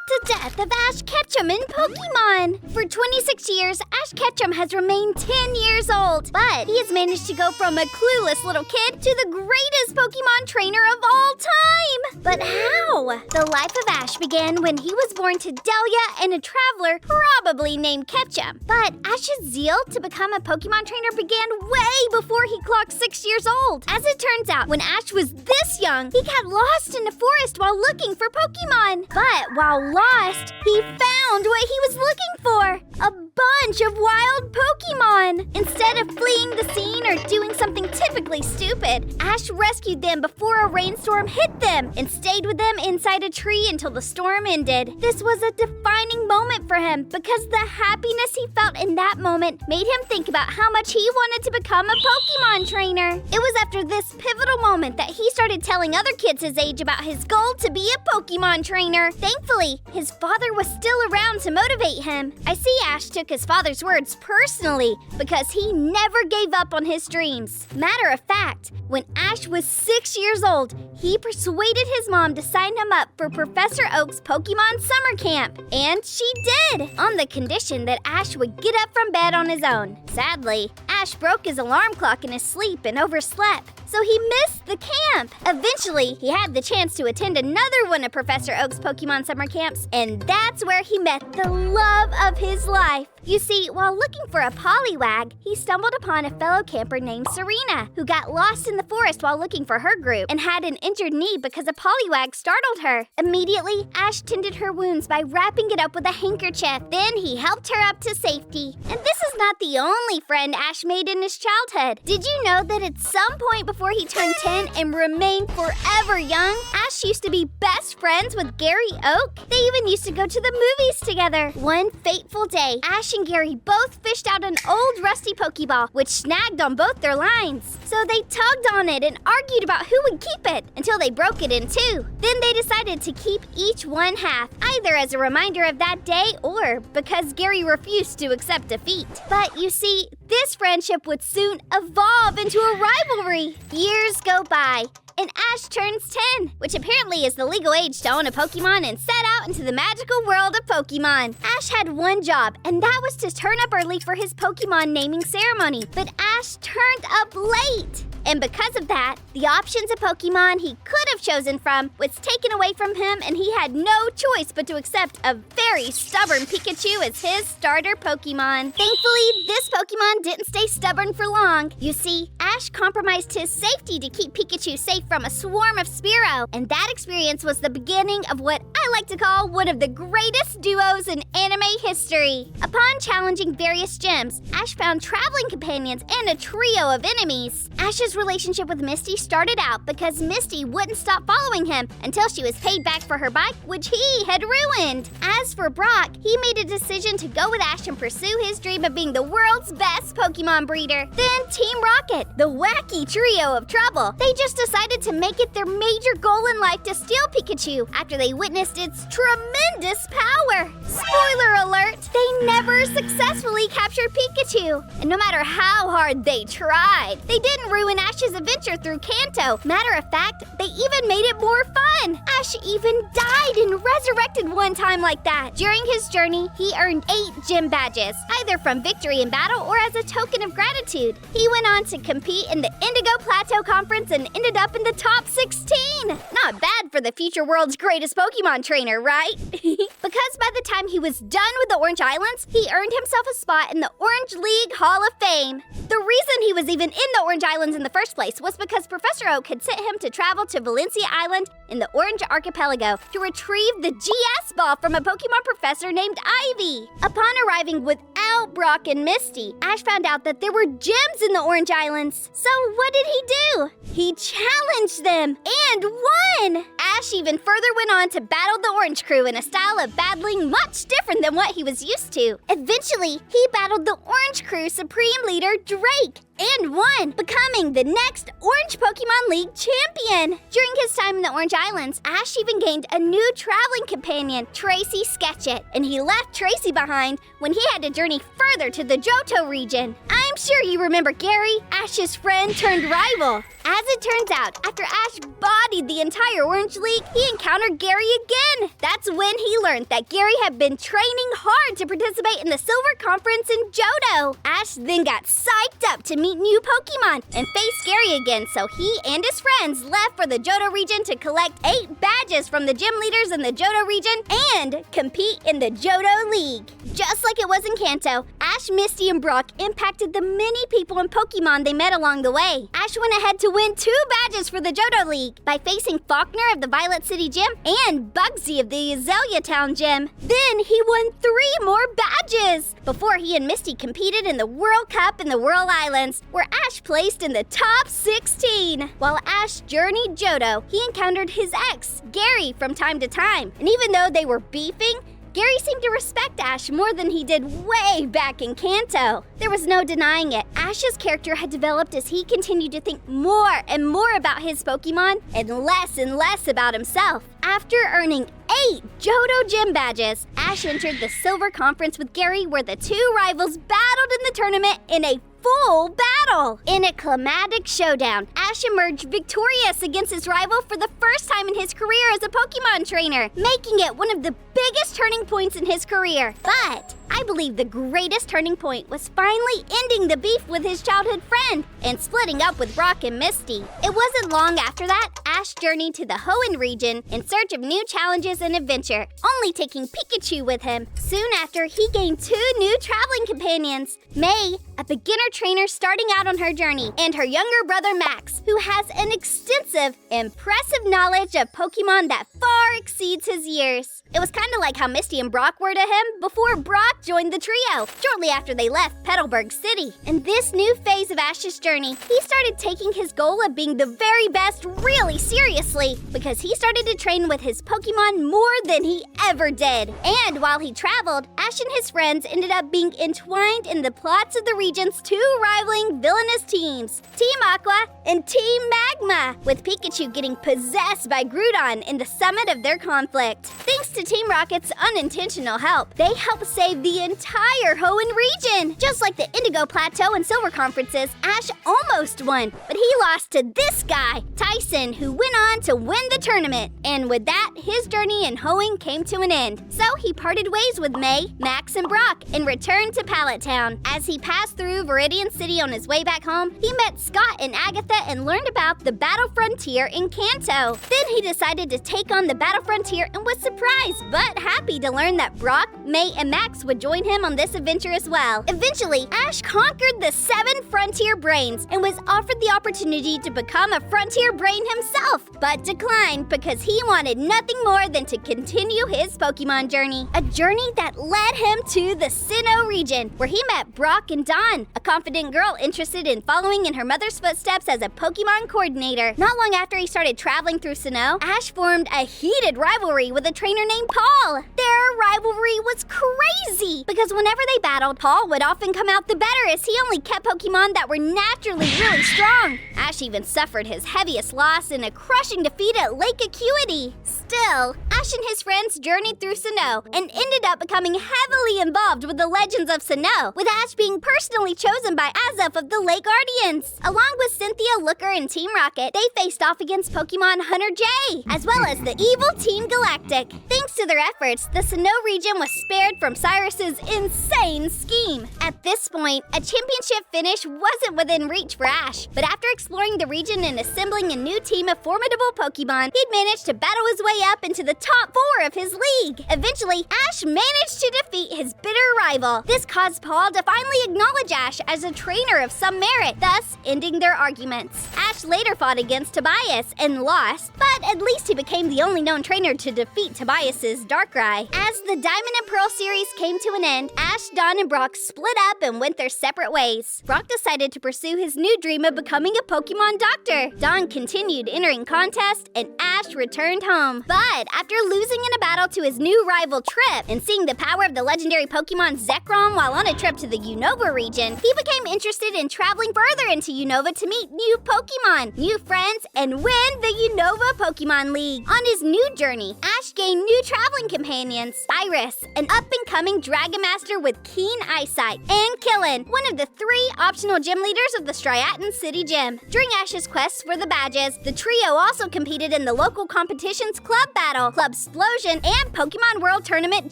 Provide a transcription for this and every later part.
to death of Ash Ketchum in Pokemon. For 26 years, Ash Ketchum has remained 10 years old, but he has managed to go from a clueless little kid to the greatest Pokemon trainer of all time. But how? The life of Ash began when he was born to Delia and a traveler probably named Ketchum. But Ash's zeal to become a Pokemon trainer began way before he clocked 6 years old. As it turns out, when Ash was this young, he got lost in the forest while looking for Pokemon. But while lost, he found what he was looking for: a bunch of wild Pokemon. Instead of fleeing the scene or doing something typically stupid, Ash rescued them before a rainstorm hit them and stayed with them inside a tree until the storm ended. This was a defining moment for him because the happiness he felt in that moment made him think about how much he wanted to become a Pokemon trainer. It was after this pivotal moment that he started telling other kids his age about his goal to be a Pokemon trainer. Thankfully, his father was still around to motivate him. I see Ash took his father's words personally because he never gave up on his dreams. Matter of fact, when Ash was 6 years old, he persuaded his mom to sign him up for Professor Oak's Pokemon summer camp. And she did, on the condition that Ash would get up from bed on his own. Sadly, Ash broke his alarm clock in his sleep and overslept, so he missed the camp. Eventually, he had the chance to attend another one of Professor Oak's Pokemon summer camps, and that's where he met the love of his life. You see, while looking for a Poliwag, he stumbled upon a fellow camper named Serena, who got lost in the forest while looking for her group and had an injured knee because a Poliwag startled her. Immediately, Ash tended her wounds by wrapping it up with a handkerchief. Then he helped her up to safety. And this is not the only friend Ash made in his childhood. Did you know that at some point before he turned 10 and remained forever young, Ash used to be best friends with Gary Oak? They even used to go to the movies together. One fateful day, Ash and Gary both fished out an old rusty Pokeball, which snagged on both their lines. So they tugged on it and argued about who would keep it until they broke it in two. Then they decided to keep each one half, either as a reminder of that day or because Gary refused to accept defeat. But you see, this friendship would soon evolve into a rivalry. Years go by, and Ash turns 10, which apparently is the legal age to own a Pokemon and set out into the magical world of Pokemon. Ash had one job, and that was to turn up early for his Pokemon naming ceremony. But Ash turned up late. And because of that, the options of Pokemon he could have chosen from was taken away from him, and he had no choice but to accept a very stubborn Pikachu as his starter Pokemon. Thankfully, this Pokemon didn't stay stubborn for long. You see, Ash compromised his safety to keep Pikachu safe from a swarm of Spearow, and that experience was the beginning of what I like to call one of the greatest duos in anime history. Upon challenging various gyms, Ash found traveling companions and a trio of enemies. Ash's relationship with Misty started out because Misty wouldn't stop following him until she was paid back for her bike, which he had ruined. As for Brock, he made a decision to go with Ash and pursue his dream of being the world's best Pokemon breeder. Then Team Rocket, the wacky trio of trouble, they just decided to make it their major goal in life to steal Pikachu after they witnessed its tremendous power. Spoiler alert, they never successfully captured Pikachu. And no matter how hard they tried, they didn't ruin Ash's adventure through Kanto. Matter of fact, they even made it more fun. Ash even died and resurrected one time like that. During his journey, he earned 8 gym badges, either from victory in battle or as a token of gratitude. He went on to compete in the Indigo Plateau Conference and ended up in the top 16. Not bad for the future world's greatest Pokemon trainer, right? Because by the time he was done with the Orange Islands, he earned himself a spot in the Orange League Hall of Fame. The reason he was even in the Orange Islands in the first place was because Professor Oak had sent him to travel to Valencia Island in the Orange Archipelago to retrieve the GS ball from a Pokemon professor named Ivy. Upon arriving without Brock and Misty, Ash found out that there were gyms in the Orange Islands. So what did he do? He challenged them and won! Ash even further went on to battle the Orange Crew in a style of battling much different than what he was used to. Eventually, he battled the Orange Crew Supreme Leader Drake and won, becoming the next Orange Pokemon League champion. During his time in the Orange Islands, Ash even gained a new traveling companion, Tracy Sketchit, and he left Tracy behind when he had to journey further to the Johto region. I'm I'm sure you remember Gary, Ash's friend turned rival. As it turns out, after Ash bodied the entire Orange League, he encountered Gary again. That's when he learned that Gary had been training hard to participate in the Silver Conference in Johto. Ash then got psyched up to meet new Pokemon and face Gary again, so he and his friends left for the Johto region to collect 8 badges from the gym leaders in the Johto region and compete in the Johto League. Just like it was in Kanto, Ash, Misty, and Brock impacted the many people and Pokemon they met along the way. Ash went ahead to win 2 badges for the Johto League by facing Faulkner of the Violet City Gym and Bugsy of the Azalea Town Gym. Then he won 3 more badges before he and Misty competed in the World Cup in the Whirl Islands, where Ash placed in the top 16. While Ash journeyed Johto, he encountered his ex, Gary, from time to time. And even though they were beefing, Gary seemed to respect Ash more than he did way back in Kanto. There was no denying it. Ash's character had developed as he continued to think more and more about his Pokemon and less about himself. After earning 8 Johto Gym badges, Ash entered the Silver Conference with Gary, where the 2 rivals battled in the tournament in a full battle. In a climatic showdown, Ash emerged victorious against his rival for the first time in his career as a Pokemon trainer, making it one of the biggest turning points in his career. But I believe the greatest turning point was finally ending the beef with his childhood friend and splitting up with Brock and Misty. It wasn't long after that, Ash journeyed to the Hoenn region in search of new challenges and adventure, only taking Pikachu with him. Soon after, he gained 2 new traveling companions, May, a beginner trainer starting out on her journey, and her younger brother Max, who has an extensive, impressive knowledge of Pokemon that far exceeds his years. It was kind of like how Misty and Brock were to him before Brock joined the trio, shortly after they left Petalburg City. In this new phase of Ash's journey, he started taking his goal of being the very best really seriously, because he started to train with his Pokemon more than he ever did. And while he traveled, Ash and his friends ended up being entwined in the plots of the region's 2 rivaling villainous teams, Team Aqua and Team Magma, with Pikachu getting possessed by Groudon in the summit of their conflict. Thanks to Team Rocket's unintentional help, they helped save the entire Hoenn region. Just like the Indigo Plateau and Silver Conferences, Ash almost won, but he lost to this guy, Tyson, who went on to win the tournament. And with that, his journey in Hoenn came to an end. So he parted ways with May, Max, and Brock and returned to Pallet Town. As he passed through Viridian City on his way back home, he met Scott and Agatha and learned about the Battle Frontier in Kanto. Then he decided to take on the Battle Frontier and was surprised but happy to learn that Brock, May, and Max would join him on this adventure as well. Eventually, Ash conquered the 7 Frontier Brains and was offered the opportunity to become a Frontier Brain himself, but declined because he wanted nothing more than to continue his Pokemon journey. A journey that led him to the Sinnoh region, where he met Brock and Dawn, a confident girl interested in following in her mother's footsteps as a Pokemon coordinator. Not long after he started traveling through Sinnoh, Ash formed a heated rivalry with a trainer named Paul. Their rivalry was crazy because whenever they battled, Paul would often come out the better as he only kept Pokemon that were naturally really strong. Ash even suffered his heaviest loss in a crushing defeat at Lake Acuity. Still, Ash and his friends journeyed through Sinnoh and ended up becoming heavily involved with the legends of Sinnoh, with Ash being personally chosen by Azuf of the Lake Guardians. Along with Cynthia, Looker, and Team Rocket, they faced off against Pokemon Hunter J, as well as the evil Team Galactic. Thanks to their efforts, the Sinnoh region was spared from Cyrus's insane scheme. At this point, a championship finish wasn't within reach for Ash, but after exploring the region and assembling a new team of formidable Pokemon, he'd managed to battle his way up into the top 4 of his league. Eventually, Ash managed to defeat his bitter rival. This caused Paul to finally acknowledge Ash as a trainer of some merit, thus ending their arguments. Ash later fought against Tobias and lost, but at least he became the only known trainer to defeat Tobias's Darkrai. As the Diamond and Pearl series came to an end, Ash, Dawn, and Brock split up and went their separate ways. Brock decided to pursue his new dream of becoming a Pokemon doctor. Dawn continued entering contests, and Ash returned home. But after losing in a battle to his new rival Trip and seeing the power of the legendary Pokemon Zekrom while on a trip to the Unova region, he became interested in traveling further into Unova to meet new Pokemon, new friends, and win the Unova Pokemon League. On his new journey, Ash gained new traveling companions, Cyrus, an up-and-coming Dragon Master with keen eyesight, and Killin, one of the 3 optional gym leaders of the Striaton City Gym. During Ash's quest for the badges, the trio also competed in the local competitions Club Battle, Club Explosion, and Pokemon World Tournament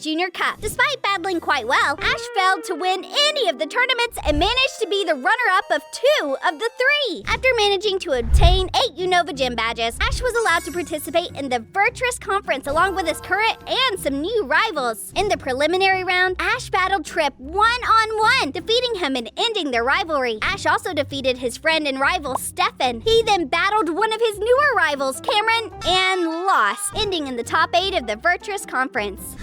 Junior Cup. Despite battling quite well, Ash failed to win any of the tournaments and managed to be the runner-up of 2 of the 3. After managing to obtain 8 Unova Gym badges, Ash was allowed to participate in the Virtuous Conference along with his current and some new rivals. In the preliminary round, Ash battled Trip one-on-one, defeating him and ending their rivalry. Ash also defeated his friend and rival, Stefan. He then battled one of his newer rivals, Cameron, and lost, ending in the top 8 of the Virtuous Conference.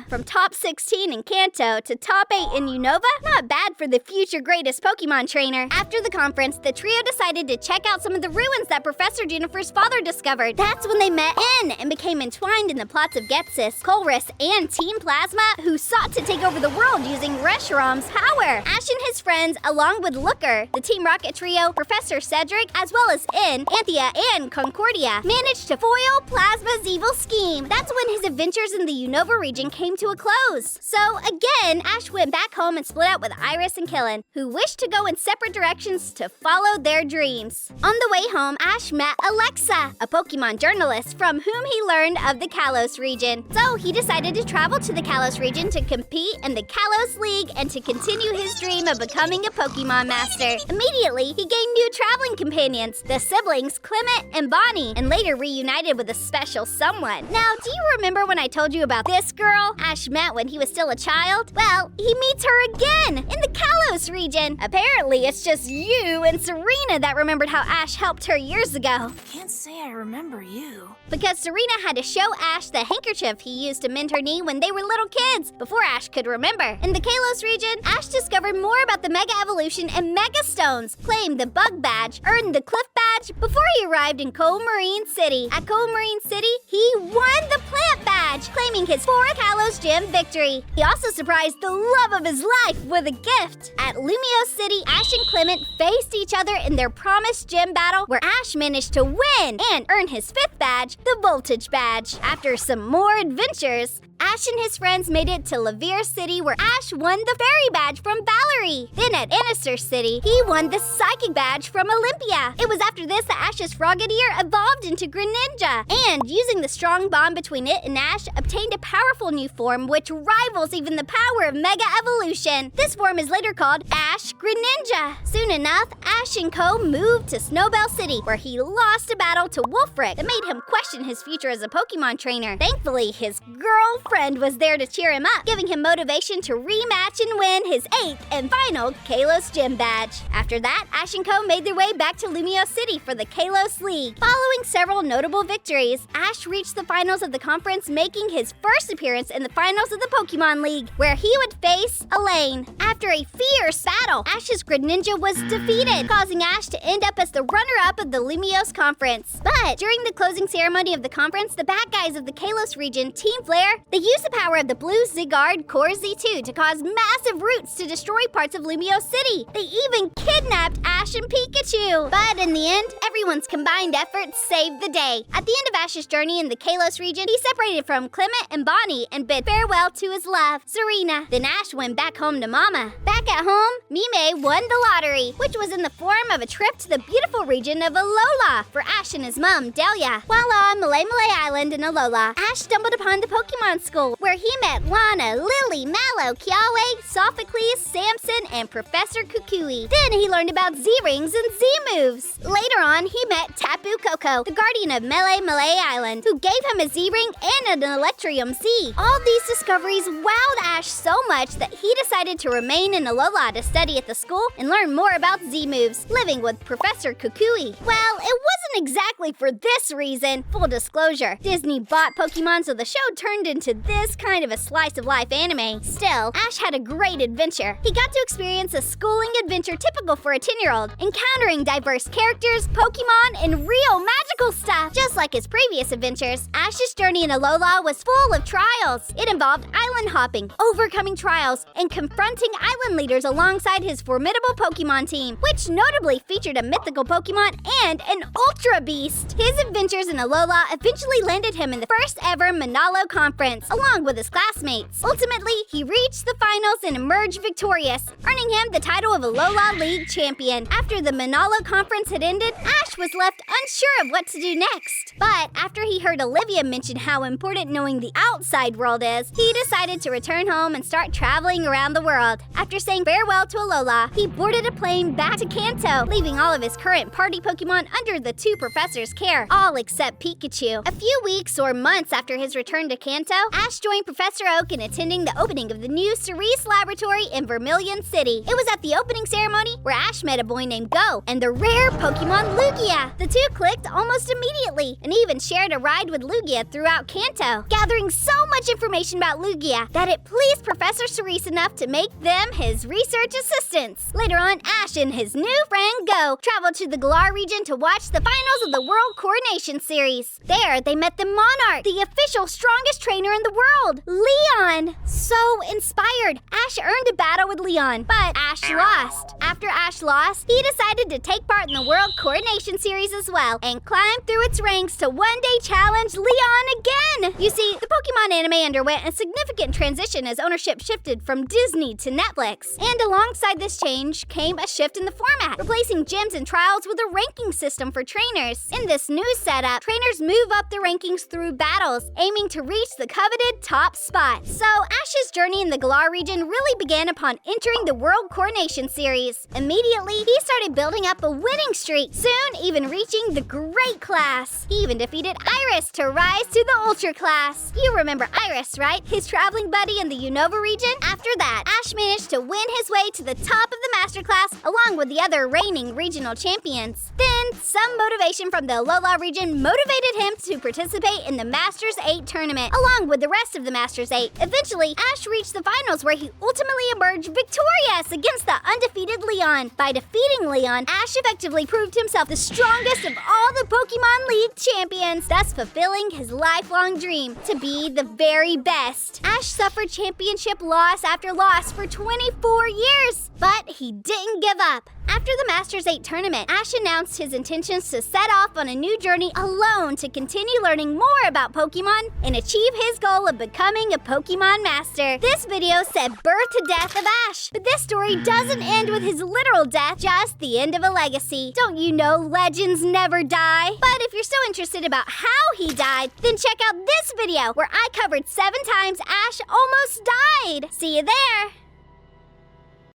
From top 16 in Kanto to top 8 in Unova? Not bad for the future greatest Pokemon trainer. After the conference, the trio decided to check out some of the ruins that Professor Juniper's father discovered. That's when they met in and became entwined in the plots of Getsis, Colress, and Team Plasma, who sought to take over the world using Reshiram's power. Ash and his friends, along with Looker, the Team Rocket trio, Professor Cedric, as well as In, Anthea, and Concordia, managed to foil Plasma's evil scheme. That's when his adventures in the Unova region came to a close. So again, Ash went back home and split up with Iris and Killin, who wished to go in separate directions to follow their dreams. On the way home, Ash met Alexa, a Pokemon journalist from whom he learned of the Kalos region. So he decided to travel to the Kalos region to compete in the Kalos League and to continue his dream of becoming a Pokemon master. Immediately, he gained new traveling companions, the siblings Clement and Bonnie, and later reunited with a special someone. Now, do you remember when I told you about this girl Ash met when he was still a child? Well, he meets her again in the Kalos region. Apparently, it's just you and Serena that remembered how Ash helped her years ago. Can't say I remember you. Because Serena had to show Ash the handkerchief he used to mend her knee when they were little kids, before Ash could remember. In the Kalos region, Ash discovered more about the Mega Evolution and Mega Stones, claimed the Bug Badge, earned the Cliff Badge before he arrived in Coal-Marine City. At Coal-Marine City, he won the Plant Badge, claiming his 4th Kalos Gym victory. He also surprised the love of his life with a gift. At Lumio City, Ash and Clement faced each other in their promised gym battle, where Ash managed to win and earn his 5th badge, the Voltage Badge. After some more adventures, Ash and his friends made it to Lavier City, where Ash won the Fairy Badge from Valerie. Then at Inister City, he won the Psychic Badge from Olympia. It was after this that Ash's Frogadier evolved into Greninja, and using the strong bond between it and Ash, obtained a powerful new form which rivals even the power of Mega Evolution. This form is later called Ash Greninja. Soon enough, Ash and Co. moved to Snowbell City, where he lost a battle to Wolfric that made him question his future as a Pokemon trainer. Thankfully, his girlfriend was there to cheer him up, giving him motivation to rematch and win his 8th and final Kalos Gym Badge. After that, Ash and Co. made their way back to Lumio City for the Kalos League. Following several notable victories, Ash reached the finals of the conference, making his first appearance in the finals of the Pokemon League, where he would face Elaine. After a fierce battle, Ash's Greninja was defeated, causing Ash to end up as the runner-up of the Lumiose Conference. But during the closing ceremony of the conference, the bad guys of the Kalos region, Team Flare, they used the power of the Blue Zygarde Core Z2 to cause massive roots to destroy parts of Lumio City. They even kidnapped Ash and Pikachu. But in the end, everyone's combined efforts saved the day. At the end of Ash's journey in the Kalos region, he separated from Clement and Bonnie and bid farewell to his love, Serena. Then Ash went back home to Mama. Back at home, Mime won the lottery, which was in the form of a trip to the beautiful region of Alola for Ash and his mom, Delia. While on Malay Island in Alola, Ash stumbled upon the Pokemon School, where he met Lana, Lily, Mallow, Kiawe, Sophocles, Samson, and Professor Kukui. Then he learned about Z-Rings and Z-Moves. Later on, he met Tapu Koko, the guardian of Malay Island, who gave him a Z-Ring and an Electrium Z. All these discoveries wowed Ash so much that he decided to remain in Alola to study at the school and learn more about Z-Moves, living with Professor Kukui. Well, it wasn't exactly for this reason. Full disclosure, Disney bought Pokemon, so the show turned into this kind of a slice-of-life anime. Still, Ash had a great adventure. He got to experience a schooling adventure typical for a 10-year-old, encountering diverse characters, Pokemon, and real magical stuff. Just like his previous adventures, Ash's journey in Alola was full of trials. It involved island island hopping, overcoming trials, and confronting island leaders alongside his formidable Pokemon team, which notably featured a mythical Pokemon and an Ultra Beast. His adventures in Alola eventually landed him in the first ever Manalo Conference, along with his classmates. Ultimately, he reached the finals and emerged victorious, earning him the title of Alola League Champion. After the Manalo Conference had ended, Ash was left unsure of what to do next. But after he heard Olivia mention how important knowing the outside world is, he decided to return home and start traveling around the world. After saying farewell to Alola, he boarded a plane back to Kanto, leaving all of his current party Pokemon under the two professors' care, all except Pikachu. A few weeks or months after his return to Kanto, Ash joined Professor Oak in attending the opening of the new Cerise Laboratory in Vermilion City. It was at the opening ceremony where Ash met a boy named Go and the rare Pokemon Lugia. The two clicked almost immediately and even shared a ride with Lugia throughout Kanto, gathering so much information about Lugia that it pleased Professor Cerise enough to make them his research assistants. Later on, Ash and his new friend Go traveled to the Galar region to watch the finals of the World Coronation Series. There, they met the Monarch, the official strongest trainer in the world, Leon. So inspired, Ash earned a battle with Leon, but Ash lost. After Ash lost, he decided to take part in the World Coronation Series as well and climb through its ranks to one day challenge Leon again. You see, the Pokemon anime underwent a significant transition as ownership shifted from Disney to Netflix. And alongside this change came a shift in the format, replacing gyms and trials with a ranking system for trainers. In this new setup, trainers move up the rankings through battles, aiming to reach the coveted top spot. So Ash's journey in the Galar region really began upon entering the World Coronation Series. Immediately, he started building up a winning streak, soon even reaching the Great Class. He even defeated Iris to rise to the Ultra Class. You remember Iris, right? His traveling buddy in the Unova region? After that, Ash managed to win his way to the top of the Master Class along with the other reigning regional champions. Then, some motivation from the Alola region motivated him to participate in the Masters 8 tournament, along with the rest of the Masters 8. Eventually, Ash reached the finals where he ultimately emerged victorious against the undefeated Leon. By defeating Leon, Ash effectively proved himself the strongest of all the Pokemon League champions, thus fulfilling his lifelong dream to be the very best. Ash suffered championship loss after loss for 24 years, but he didn't give up. After the Masters 8 tournament, Ash announced his intentions to set off on a new journey alone to continue learning more about Pokemon and achieve his goal of becoming a Pokemon Master. This video said birth to death of Ash, but this story doesn't end with his literal death, just the end of a legacy. Don't you know legends never die? But if you're still interested about how he died, then check out this video where I covered 7 times Ash almost died. See you there!